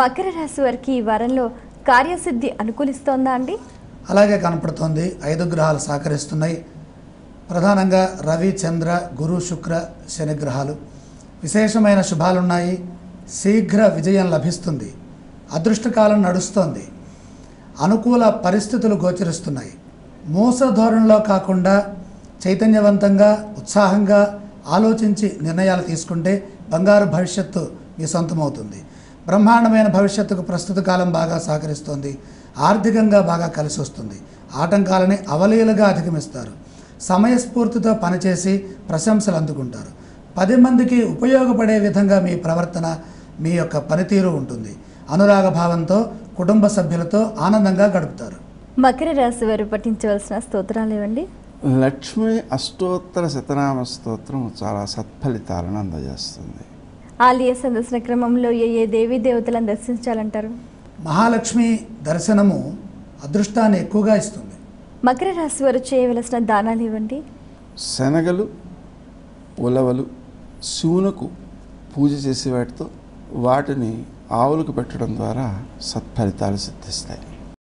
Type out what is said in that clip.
మకర రాశి వారికి ఈ వారంలో కార్యసిద్ధి అనుకూలిస్తోందా అండి? అలాగే కనపడుతోంది. 5 గ్రహాలు సహకరిస్తున్నాయి. ప్రధానంగా రవి, చంద్ర, గురు, శుక్ర, శని గ్రహాలు. విశేషమైన శుభాలున్నాయి. శీఘ్ర విజయం లభిస్తుంది. అదృష్టకాలం నడుస్తోంది. అనుకూల పరిస్థితులు గోచరిస్తున్నాయి. మోస ధోరణిలో కాకుండా చైతన్యవంతంగా, ఉత్సాహంగా ఆలోచించి నిర్ణయాలు తీసుకుంటే బంగారు భవిష్యత్తు మీ సొంతమవుతుంది. బ్రహ్మాండమైన భవిష్యత్తుకు ప్రస్తుత కాలం బాగా సహకరిస్తోంది. ఆర్థికంగా బాగా కలిసి వస్తుంది. ఆటంకాలని అవలీలగా అధిగమిస్తారు. సమయస్ఫూర్తితో పనిచేసి ప్రశంసలు అందుకుంటారు. 10 మందికి ఉపయోగపడే విధంగా మీ ప్రవర్తన, మీ యొక్క పనితీరు ఉంటుంది. అనురాగ భావంతో కుటుంబ సభ్యులతో ఆనందంగా గడుపుతారు. మకర రాశి వారు పఠించవలసిన స్తోత్రాలు ఏవండి? లక్ష్మీ అష్టోత్తర శతనామ స్తోత్రం చాలా సత్ఫలితాలను అందజేస్తుంది. ఆలయ సందర్శన క్రమంలో ఏ దేవీ దేవతలను దర్శించాలంటారు? మహాలక్ష్మి దర్శనము అదృష్టాన్ని ఎక్కువగా ఇస్తుంది. మకర రాశి వారు చేయవలసిన దానాలు ఇవ్వండి. శనగలు, ఉలవలు శివునకు పూజ చేసే వాటితో వాటిని ఆవులకు పెట్టడం ద్వారా సత్ఫలితాలు సిద్ధిస్తాయి.